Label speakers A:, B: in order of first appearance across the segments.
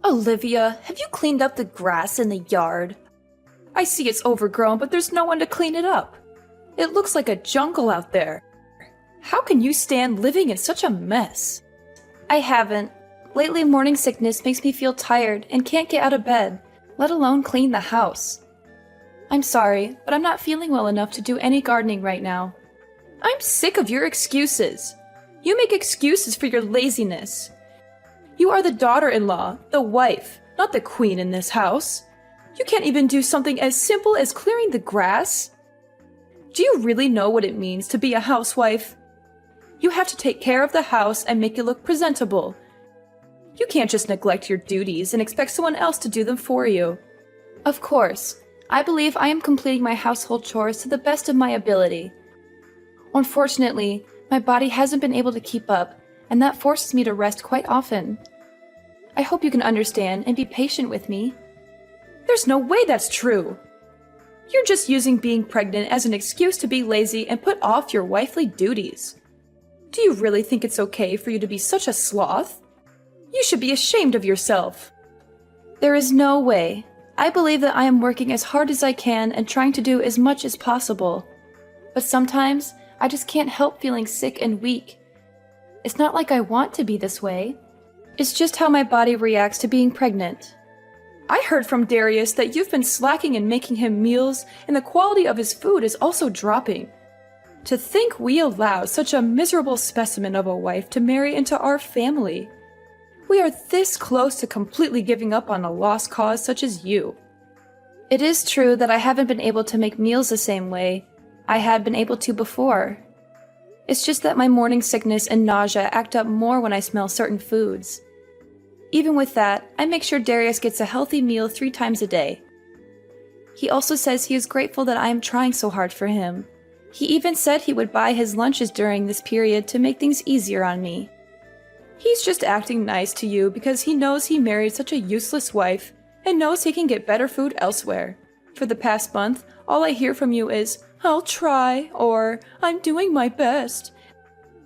A: Olivia, have you cleaned up the grass in the yard? I see it's overgrown, but there's no one to clean it up. It looks like a jungle out there. How can you stand living in such a mess? I haven't. Lately, morning sickness makes me feel tired and can't get out of bed, let alone clean the house. I'm sorry, but I'm not feeling well enough to do any gardening right now. I'm sick of your excuses. You make excuses for your laziness. You are the daughter-in-law, the wife, not the queen in this house. You can't even do something as simple as clearing the grass? Do you really know what it means to be a housewife? You have to take care of the house and make it look presentable. You can't just neglect your duties and expect someone else to do them for you. Of course, I believe I am completing my household chores to the best of my ability. Unfortunately, my body hasn't been able to keep up, and that forces me to rest quite often. I hope you can understand and be patient with me. There's no way that's true! You're just using being pregnant as an excuse to be lazy and put off your wifely duties. Do you really think it's okay for you to be such a sloth? You should be ashamed of yourself. There is no way. I believe that I am working as hard as I can and trying to do as much as possible. But sometimes, I just can't help feeling sick and weak. It's not like I want to be this way. It's just how my body reacts to being pregnant. I heard from Darius that you've been slacking in making him meals, and the quality of his food is also dropping. To think we allowed such a miserable specimen of a wife to marry into our family. We are this close to completely giving up on a lost cause such as you. It is true that I haven't been able to make meals the same way I had been able to before. It's just that my morning sickness and nausea act up more when I smell certain foods. Even with that, I make sure Darius gets a healthy meal 3 times a day. He also says he is grateful that I am trying so hard for him. He even said he would buy his lunches during this period to make things easier on me. He's just acting nice to you because he knows he married such a useless wife and knows he can get better food elsewhere. For the past month, all I hear from you is, "I'll try," or "I'm doing my best,"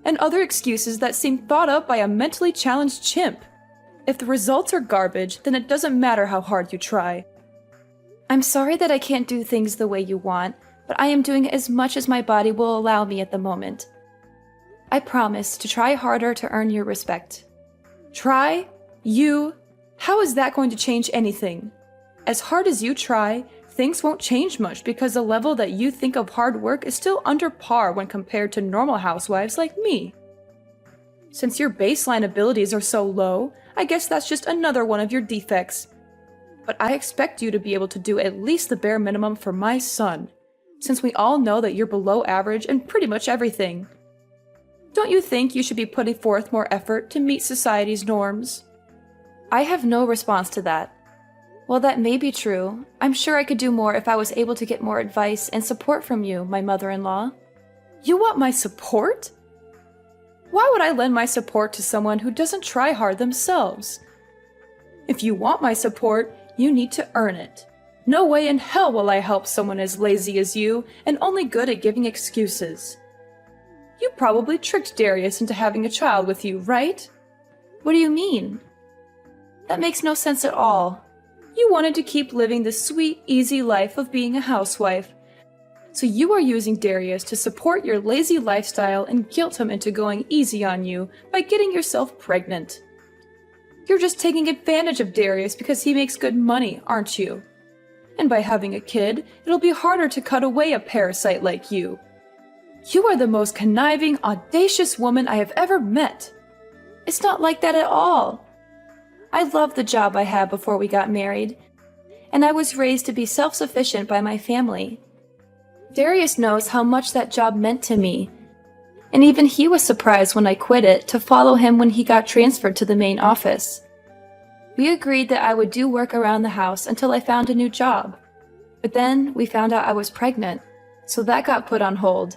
A: and other excuses that seem thought up by a mentally challenged chimp. If the results are garbage, then it doesn't matter how hard you try. I'm sorry that I can't do things the way you want, but I am doing as much as my body will allow me at the moment. I promise to try harder to earn your respect. Try? You? How is that going to change anything? As hard as you try, things won't change much because the level that you think of hard work is still under par when compared to normal housewives like me. Since your baseline abilities are so low, I guess that's just another one of your defects. But I expect you to be able to do at least the bare minimum for my son, since we all know that you're below average in pretty much everything. Don't you think you should be putting forth more effort to meet society's norms? I have no response to that. While that may be true, I'm sure I could do more if I was able to get more advice and support from you, my mother-in-law. You want my support? Why would I lend my support to someone who doesn't try hard themselves? If you want my support, you need to earn it. No way in hell will I help someone as lazy as you and only good at giving excuses. You probably tricked Darius into having a child with you, right? What do you mean? That makes no sense at all. You wanted to keep living the sweet, easy life of being a housewife. So you are using Darius to support your lazy lifestyle and guilt him into going easy on you by getting yourself pregnant. You're just taking advantage of Darius because he makes good money, aren't you? And by having a kid, it'll be harder to cut away a parasite like you. You are the most conniving, audacious woman I have ever met. It's not like that at all. I loved the job I had before we got married, and I was raised to be self-sufficient by my family. Darius knows how much that job meant to me, and even he was surprised when I quit it to follow him when he got transferred to the main office. We agreed that I would do work around the house until I found a new job, but then we found out I was pregnant, so that got put on hold.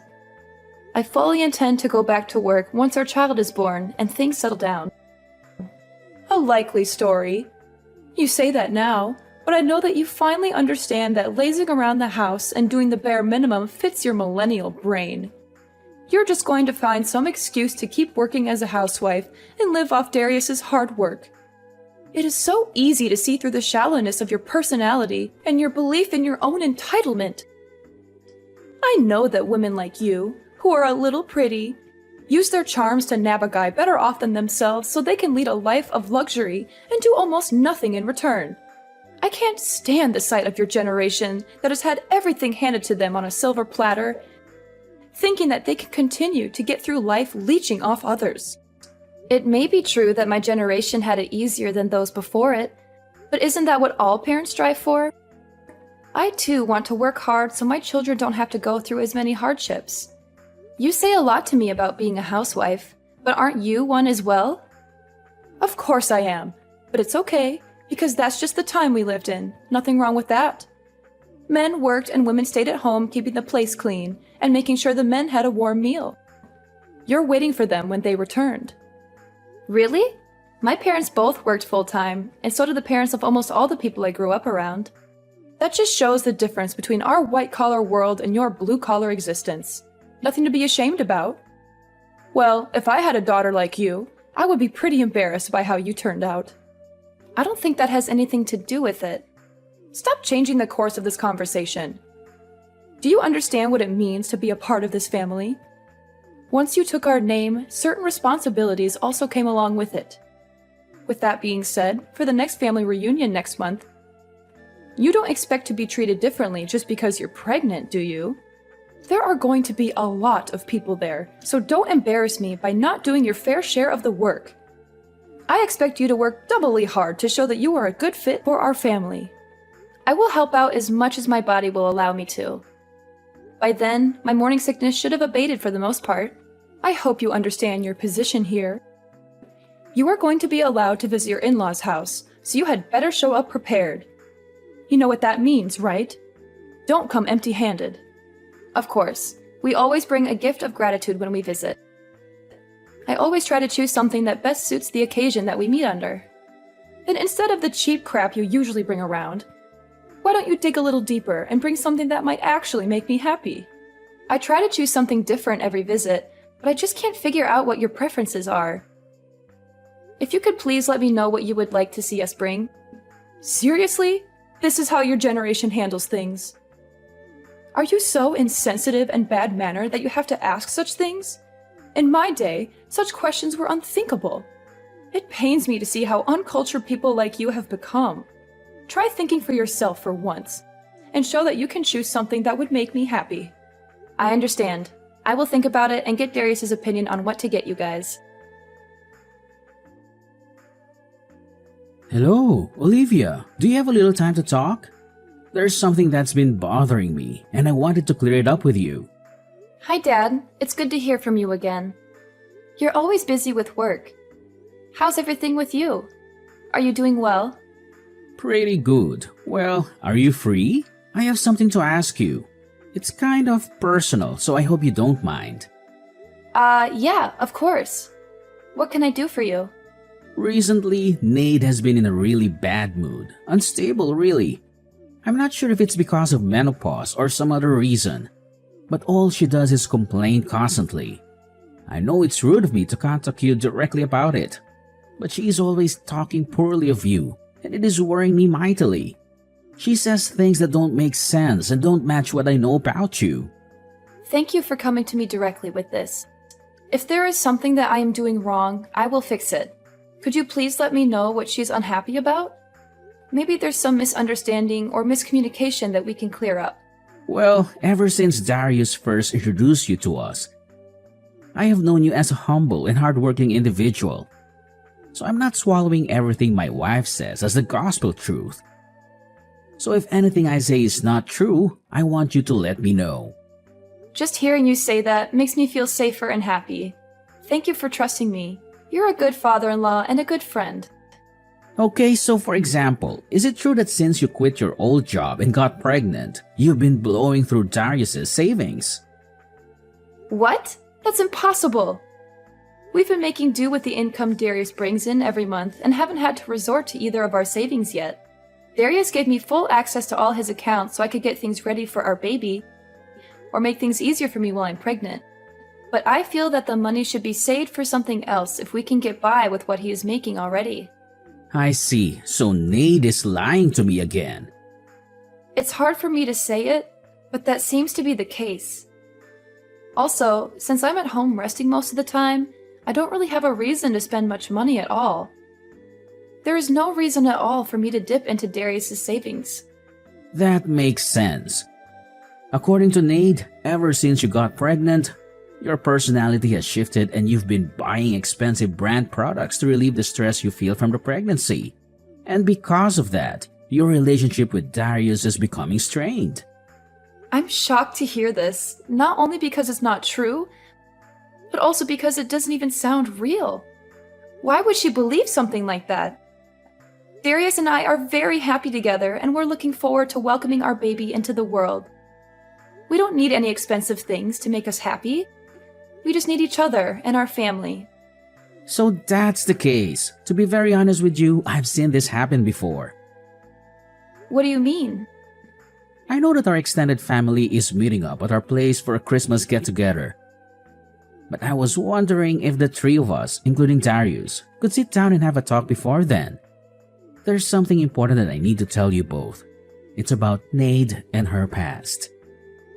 A: I fully intend to go back to work once our child is born and things settle down. A likely story. You say that now, but I know that you finally understand that lazing around the house and doing the bare minimum fits your millennial brain. You're just going to find some excuse to keep working as a housewife and live off Darius's hard work. It is so easy to see through the shallowness of your personality and your belief in your own entitlement. I know that women like you, who are a little pretty, use their charms to nab a guy better off than themselves so they can lead a life of luxury and do almost nothing in return. I can't stand the sight of your generation that has had everything handed to them on a silver platter, thinking that they can continue to get through life leeching off others. It may be true that my generation had it easier than those before it, but isn't that what all parents strive for? I too want to work hard so my children don't have to go through as many hardships. You say a lot to me about being a housewife, but aren't you one as well? Of course I am, but it's okay, because that's just the time we lived in. Nothing wrong with that. Men worked and women stayed at home keeping the place clean and making sure the men had a warm meal. You're waiting for them when they returned. Really? My parents both worked full-time, and so did the parents of almost all the people I grew up around. That just shows the difference between our white-collar world and your blue-collar existence. Nothing to be ashamed about. Well, if I had a daughter like you, I would be pretty embarrassed by how you turned out. I don't think that has anything to do with it. Stop changing the course of this conversation. Do you understand what it means to be a part of this family? Once you took our name, certain responsibilities also came along with it. With that being said, for the next family reunion next month, you don't expect to be treated differently just because you're pregnant, do you? There are going to be a lot of people there, so don't embarrass me by not doing your fair share of the work. I expect you to work doubly hard to show that you are a good fit for our family. I will help out as much as my body will allow me to. By then, my morning sickness should have abated for the most part. I hope you understand your position here. You are going to be allowed to visit your in-laws' house, so you had better show up prepared. You know what that means, right? Don't come empty-handed. Of course, we always bring a gift of gratitude when we visit. I always try to choose something that best suits the occasion that we meet under. And instead of the cheap crap you usually bring around, why don't you dig a little deeper and bring something that might actually make me happy? I try to choose something different every visit, but I just can't figure out what your preferences are. If you could please let me know what you would like to see us bring. Seriously? This is how your generation handles things. Are you so insensitive and bad-mannered that you have to ask such things? In my day, such questions were unthinkable. It pains me to see how uncultured people like you have become. Try thinking for yourself for once, and show that you can choose something that would make me happy. I understand. I will think about it and get Darius's opinion on what to get you guys.
B: Hello, Olivia. Do you have a little time to talk? There's something that's been bothering me, and I wanted to clear it up with you.
A: Hi, Dad. It's good to hear from you again. You're always busy with work. How's everything with you? Are you doing well?
B: Pretty good. Well, are you free? I have something to ask you. It's kind of personal, so I hope you don't mind.
A: Yeah, of course. What can I do for you?
B: Recently, Nate has been in a really bad mood. Unstable, really. I'm not sure if it's because of menopause or some other reason, but all she does is complain constantly. I know it's rude of me to contact you directly about it, but she is always talking poorly of you, and it is worrying me mightily. She says things that don't make sense and don't match what I know about you.
A: Thank you for coming to me directly with this. If there is something that I am doing wrong, I will fix it. Could you please let me know what she's unhappy about? Maybe there's some misunderstanding or miscommunication that we can clear up.
B: Well, ever since Darius first introduced you to us, I have known you as a humble and hardworking individual. So I'm not swallowing everything my wife says as the gospel truth. So if anything I say is not true, I want you to let me know.
A: Just hearing you say that makes me feel safer and happy. Thank you for trusting me. You're a good father-in-law and a good friend.
B: Okay, so for example, is it true that since you quit your old job and got pregnant, you've been blowing through Darius's savings?
A: What? That's impossible! We've been making do with the income Darius brings in every month and haven't had to resort to either of our savings yet. Darius gave me full access to all his accounts so I could get things ready for our baby, or make things easier for me while I'm pregnant. But I feel that the money should be saved for something else if we can get by with what he is making already.
B: I see, so Nate is lying to me again.
A: It's hard for me to say it, but that seems to be the case. Also, since I'm at home resting most of the time, I don't really have a reason to spend much money at all. There is no reason at all for me to dip into Darius's savings.
B: That makes sense. According to Nate, ever since you got pregnant, your personality has shifted and you've been buying expensive brand products to relieve the stress you feel from the pregnancy. And because of that, your relationship with Darius is becoming strained.
A: I'm shocked to hear this, not only because it's not true, but also because it doesn't even sound real. Why would she believe something like that? Darius and I are very happy together and we're looking forward to welcoming our baby into the world. We don't need any expensive things to make us happy. We just need each other and our family.
B: So that's the case. To be very honest with you, I've seen this happen before.
A: What do you mean?
B: I know that our extended family is meeting up at our place for a Christmas get-together. But I was wondering if the three of us, including Darius, could sit down and have a talk before then. There's something important that I need to tell you both. It's about Nade and her past.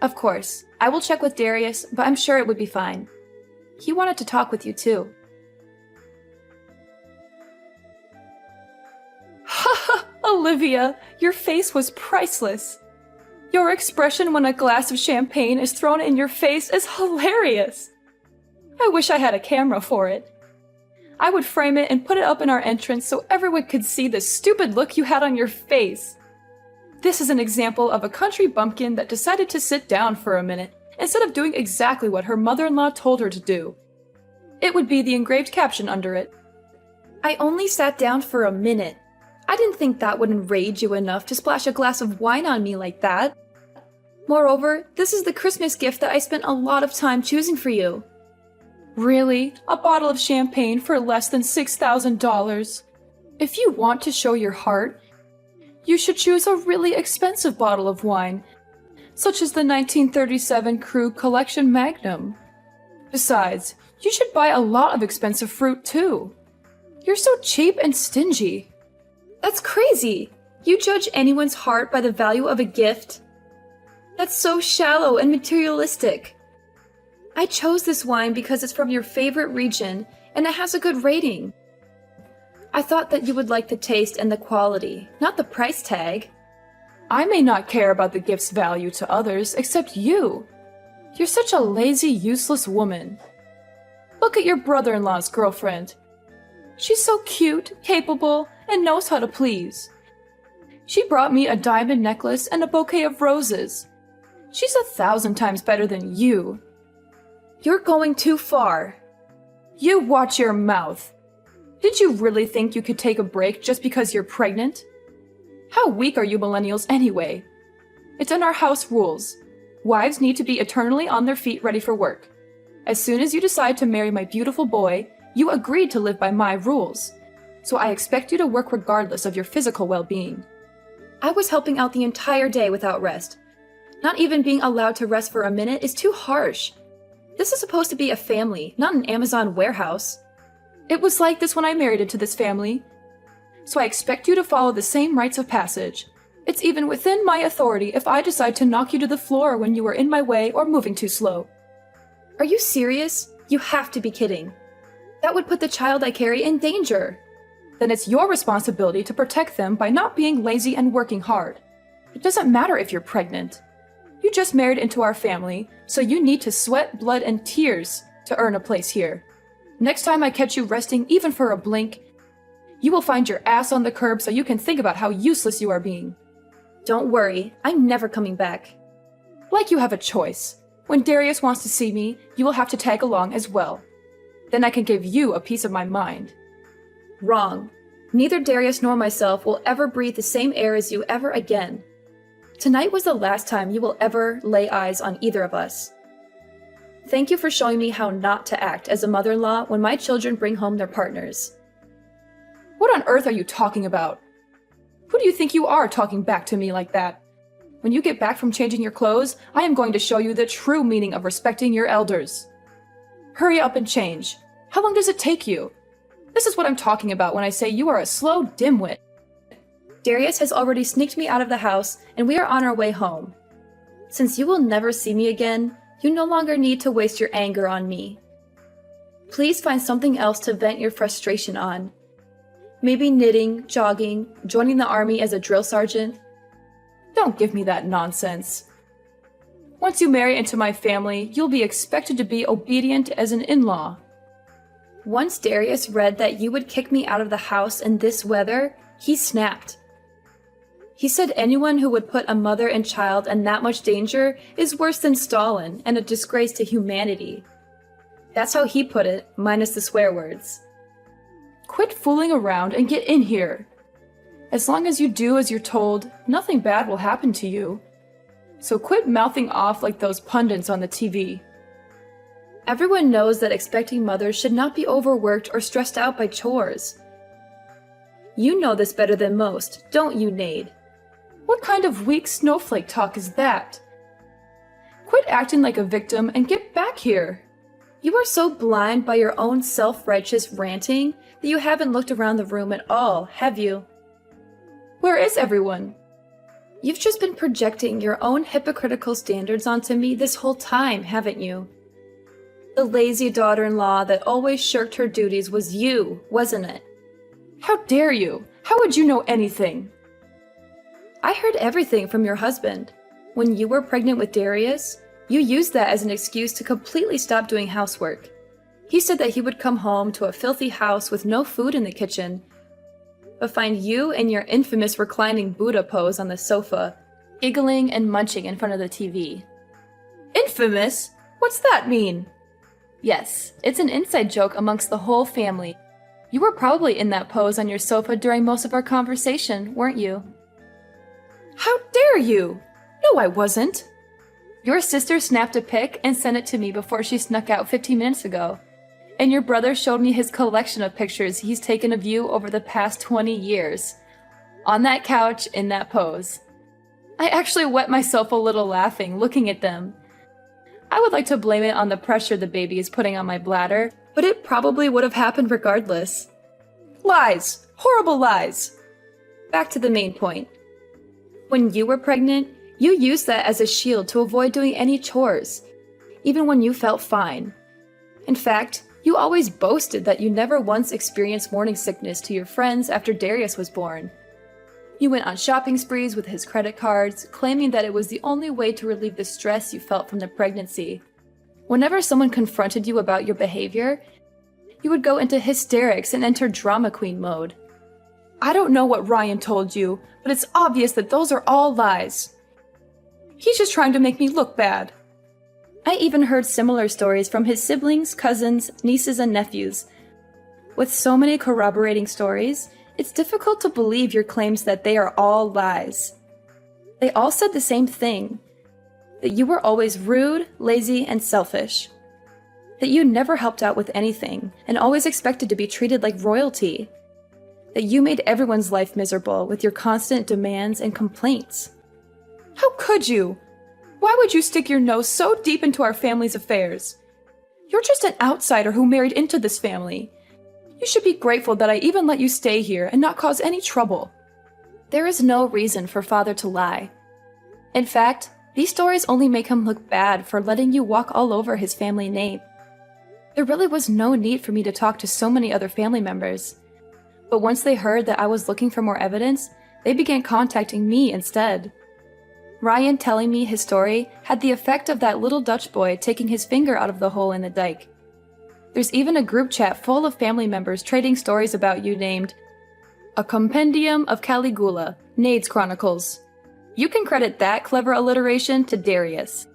A: Of course. I will check with Darius, but I'm sure it would be fine. He wanted to talk with you too. Haha, Olivia, your face was priceless. Your expression when a glass of champagne is thrown in your face is hilarious. I wish I had a camera for it. I would frame it and put it up in our entrance so everyone could see the stupid look you had on your face. This is an example of a country bumpkin that decided to sit down for a minute instead of doing exactly what her mother-in-law told her to do. It would be the engraved caption under it. I only sat down for a minute. I didn't think that would enrage you enough to splash a glass of wine on me like that. Moreover, this is the Christmas gift that I spent a lot of time choosing for you. Really? A bottle of champagne for less than $6,000? If you want to show your heart, you should choose a really expensive bottle of wine, such as the 1937 Krug Collection Magnum. Besides, you should buy a lot of expensive fruit too. You're so cheap and stingy. That's crazy! You judge anyone's heart by the value of a gift? That's so shallow and materialistic. I chose this wine because it's from your favorite region and it has a good rating. I thought that you would like the taste and the quality, not the price tag. I may not care about the gift's value to others except you. You're such a lazy, useless woman. Look at your brother-in-law's girlfriend. She's so cute, capable, and knows how to please. She brought me a diamond necklace and a bouquet of roses. She's 1,000 times better than you. You're going too far. You watch your mouth. Did you really think you could take a break just because you're pregnant? How weak are you millennials anyway? It's in our house rules. Wives need to be eternally on their feet ready for work. As soon as you decide to marry my beautiful boy, you agreed to live by my rules. So I expect you to work regardless of your physical well-being. I was helping out the entire day without rest. Not even being allowed to rest for a minute is too harsh. This is supposed to be a family, not an Amazon warehouse. It was like this when I married into this family. So I expect you to follow the same rites of passage. It's even within my authority if I decide to knock you to the floor when you are in my way or moving too slow. Are you serious? You have to be kidding. That would put the child I carry in danger. Then it's your responsibility to protect them by not being lazy and working hard. It doesn't matter if you're pregnant. You just married into our family, so you need to sweat, blood, and tears to earn a place here. Next time I catch you resting even for a blink, you will find your ass on the curb so you can think about how useless you are being. Don't worry, I'm never coming back. Like you have a choice. When Darius wants to see me, you will have to tag along as well. Then I can give you a piece of my mind. Wrong. Neither Darius nor myself will ever breathe the same air as you ever again. Tonight was the last time you will ever lay eyes on either of us. Thank you for showing me how not to act as a mother-in-law when my children bring home their partners. What on earth are you talking about? Who do you think you are talking back to me like that? When you get back from changing your clothes, I am going to show you the true meaning of respecting your elders. Hurry up and change. How long does it take you? This is what I'm talking about when I say you are a slow dimwit. Darius has already sneaked me out of the house, and we are on our way home. Since you will never see me again, you no longer need to waste your anger on me. Please find something else to vent your frustration on. Maybe knitting, jogging, joining the army as a drill sergeant. Don't give me that nonsense. Once you marry into my family, you'll be expected to be obedient as an in-law. Once Darius read that you would kick me out of the house in this weather, he snapped. He said anyone who would put a mother and child in that much danger is worse than Stalin and a disgrace to humanity. That's how he put it, minus the swear words. Quit fooling around and get in here. As long as you do as you're told, nothing bad will happen to you. So quit mouthing off like those pundits on the TV. Everyone knows that expecting mothers should not be overworked or stressed out by chores. You know this better than most, don't you, Nade? What kind of weak snowflake talk is that? Quit acting like a victim and get back here. You are so blind by your own self-righteous ranting that you haven't looked around the room at all, have you? Where is everyone? You've just been projecting your own hypocritical standards onto me this whole time, haven't you? The lazy daughter-in-law that always shirked her duties was you, wasn't it? How dare you? How would you know anything? I heard everything from your husband. When you were pregnant with Darius, you used that as an excuse to completely stop doing housework. He said that he would come home to a filthy house with no food in the kitchen, but find you in your infamous reclining Buddha pose on the sofa, giggling and munching in front of the TV. Infamous? What's that mean? Yes, it's an inside joke amongst the whole family. You were probably in that pose on your sofa during most of our conversation, weren't you? How dare you? No, I wasn't. Your sister snapped a pic and sent it to me before she snuck out 15 minutes ago. And your brother showed me his collection of pictures he's taken of you over the past 20 years. On that couch, in that pose. I actually wet myself a little laughing, looking at them. I would like to blame it on the pressure the baby is putting on my bladder, but it probably would have happened regardless. Lies! Horrible lies! Back to the main point. When you were pregnant, you used that as a shield to avoid doing any chores, even when you felt fine. In fact, you always boasted that you never once experienced morning sickness to your friends after Darius was born. You went on shopping sprees with his credit cards, claiming that it was the only way to relieve the stress you felt from the pregnancy. Whenever someone confronted you about your behavior, you would go into hysterics and enter drama queen mode. I don't know what Ryan told you, but it's obvious that those are all lies. He's just trying to make me look bad. I even heard similar stories from his siblings, cousins, nieces, and nephews. With so many corroborating stories, it's difficult to believe your claims that they are all lies. They all said the same thing, that you were always rude, lazy, and selfish. That you never helped out with anything, and always expected to be treated like royalty. That you made everyone's life miserable with your constant demands and complaints. How could you? Why would you stick your nose so deep into our family's affairs? You're just an outsider who married into this family. You should be grateful that I even let you stay here and not cause any trouble. There is no reason for father to lie. In fact, these stories only make him look bad for letting you walk all over his family name. There really was no need for me to talk to so many other family members. But once they heard that I was looking for more evidence, they began contacting me instead. Ryan telling me his story had the effect of that little Dutch boy taking his finger out of the hole in the dike. There's even a group chat full of family members trading stories about you named A Compendium of Caligula, Nade's Chronicles. You can credit that clever alliteration to Darius.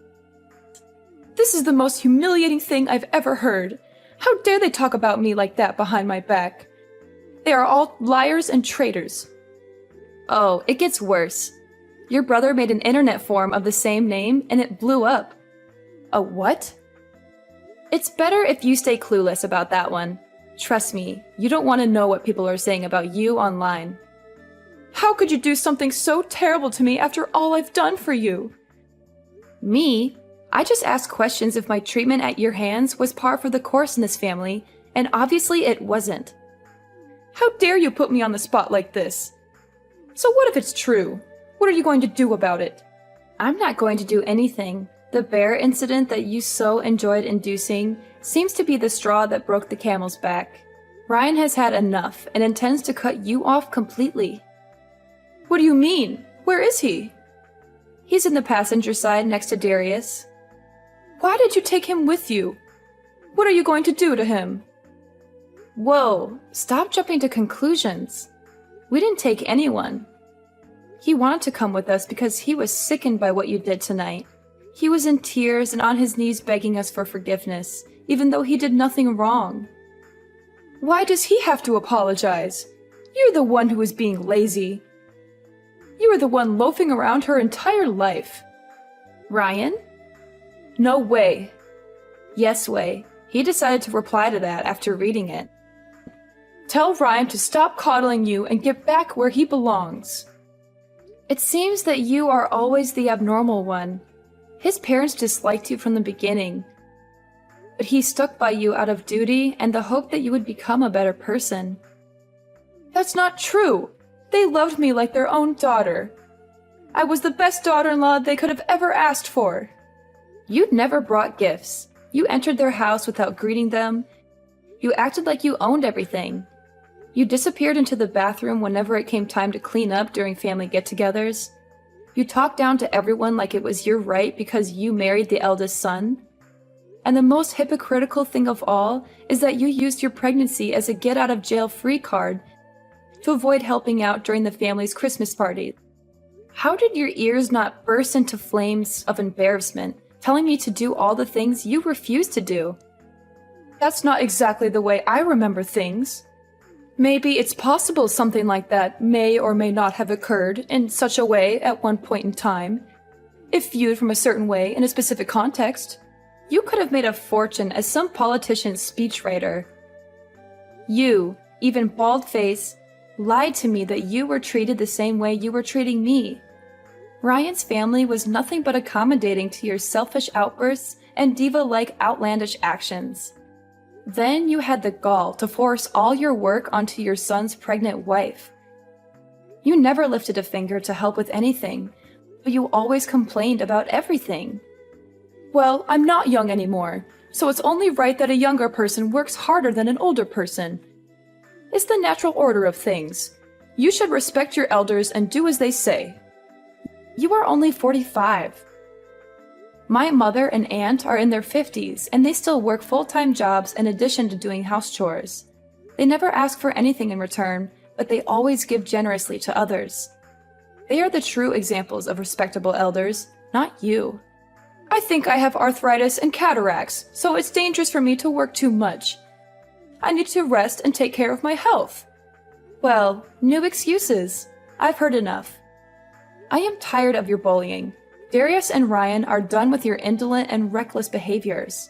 A: This is the most humiliating thing I've ever heard. How dare they talk about me like that behind my back? They are all liars and traitors. Oh, it gets worse. Your brother made an internet forum of the same name and it blew up. A what? It's better if you stay clueless about that one. Trust me, you don't want to know what people are saying about you online. How could you do something so terrible to me after all I've done for you? Me? I just asked questions if my treatment at your hands was par for the course in this family, and obviously it wasn't. How dare you put me on the spot like this? So what if it's true? What are you going to do about it? I'm not going to do anything. The bear incident that you so enjoyed inducing seems to be the straw that broke the camel's back. Ryan has had enough and intends to cut you off completely. What do you mean? Where is he? He's in the passenger side next to Darius. Why did you take him with you? What are you going to do to him? Whoa, stop jumping to conclusions. We didn't take anyone. He wanted to come with us because he was sickened by what you did tonight. He was in tears and on his knees begging us for forgiveness, even though he did nothing wrong. Why does he have to apologize? You're the one who is being lazy. You were the one loafing around her entire life. Ryan? No way. Yes way. He decided to reply to that after reading it. Tell Ryan to stop coddling you and get back where he belongs. It seems that you are always the abnormal one. His parents disliked you from the beginning, but he stuck by you out of duty and the hope that you would become a better person. That's not true. They loved me like their own daughter. I was the best daughter-in-law they could have ever asked for. You'd never brought gifts. You entered their house without greeting them. You acted like you owned everything. You disappeared into the bathroom whenever it came time to clean up during family get-togethers. You talked down to everyone like it was your right because you married the eldest son. And the most hypocritical thing of all is that you used your pregnancy as a get-out-of-jail-free card to avoid helping out during the family's Christmas party. How did your ears not burst into flames of embarrassment, telling me to do all the things you refused to do? That's not exactly the way I remember things. Maybe it's possible something like that may or may not have occurred in such a way at one point in time. If viewed from a certain way in a specific context, you could have made a fortune as some politician's speechwriter. You, even bald-faced, lied to me that you were treated the same way you were treating me. Ryan's family was nothing but accommodating to your selfish outbursts and diva-like outlandish actions. Then you had the gall to force all your work onto your son's pregnant wife. You never lifted a finger to help with anything, but you always complained about everything. Well, I'm not young anymore, so it's only right that a younger person works harder than an older person. It's the natural order of things. You should respect your elders and do as they say. You are only 45. My mother and aunt are in their 50s, and they still work full-time jobs in addition to doing house chores. They never ask for anything in return, but they always give generously to others. They are the true examples of respectable elders, not you. I think I have arthritis and cataracts, so it's dangerous for me to work too much. I need to rest and take care of my health. Well, new excuses. I've heard enough. I am tired of your bullying. Darius and Ryan are done with your indolent and reckless behaviors.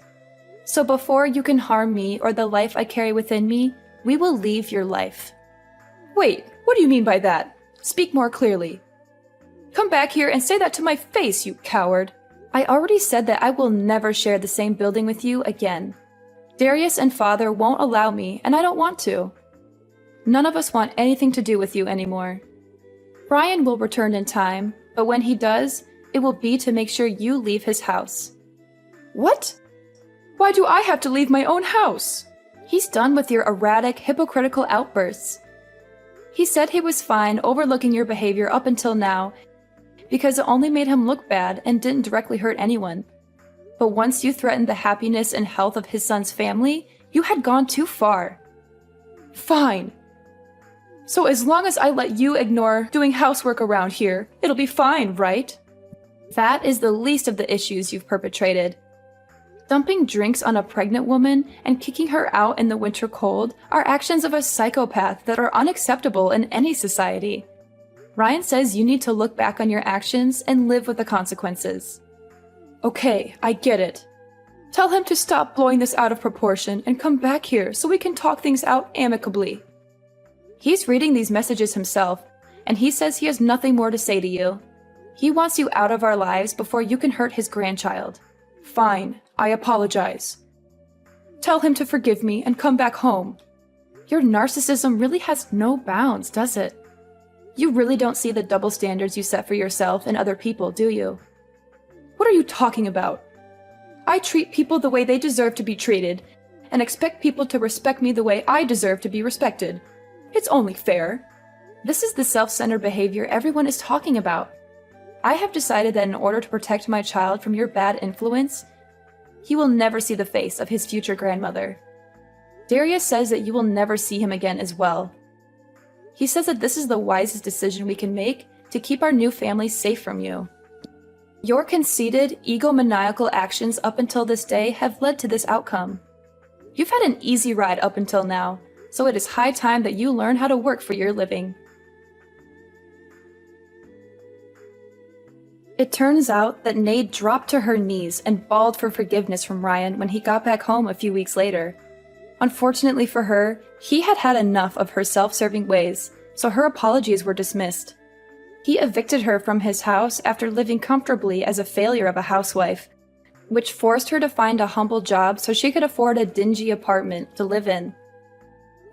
A: So before you can harm me or the life I carry within me, we will leave your life. Wait, what do you mean by that? Speak more clearly. Come back here and say that to my face, you coward. I already said that I will never share the same building with you again. Darius and Father won't allow me, and I don't want to. None of us want anything to do with you anymore. Ryan will return in time, but when he does, it will be to make sure you leave his house. What? Why do I have to leave my own house? He's done with your erratic, hypocritical outbursts. He said he was fine overlooking your behavior up until now because it only made him look bad and didn't directly hurt anyone. But once you threatened the happiness and health of his son's family, you had gone too far. Fine. So as long as I let you ignore doing housework around here, it'll be fine, right? That is the least of the issues you've perpetrated. Dumping drinks on a pregnant woman and kicking her out in the winter cold are actions of a psychopath that are unacceptable in any society. Ryan says you need to look back on your actions and live with the consequences. Okay, I get it. Tell him to stop blowing this out of proportion and come back here so we can talk things out amicably. He's reading these messages himself, and he says he has nothing more to say to you. He wants you out of our lives before you can hurt his grandchild. Fine, I apologize. Tell him to forgive me and come back home. Your narcissism really has no bounds, does it? You really don't see the double standards you set for yourself and other people, do you? What are you talking about? I treat people the way they deserve to be treated, and expect people to respect me the way I deserve to be respected. It's only fair. This is the self-centered behavior everyone is talking about. I have decided that in order to protect my child from your bad influence, he will never see the face of his future grandmother. Darius says that you will never see him again as well. He says that this is the wisest decision we can make to keep our new family safe from you. Your conceited, egomaniacal actions up until this day have led to this outcome. You've had an easy ride up until now, so it is high time that you learn how to work for your living. It turns out that Nade dropped to her knees and bawled for forgiveness from Ryan when he got back home a few weeks later. Unfortunately for her, he had had enough of her self-serving ways, so her apologies were dismissed. He evicted her from his house after living comfortably as a failure of a housewife, which forced her to find a humble job so she could afford a dingy apartment to live in.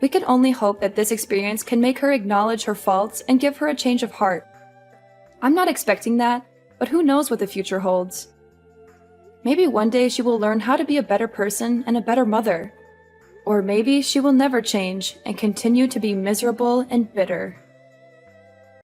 A: We can only hope that this experience can make her acknowledge her faults and give her a change of heart. I'm not expecting that, but who knows what the future holds. Maybe one day she will learn how to be a better person and a better mother. Or maybe she will never change and continue to be miserable and bitter.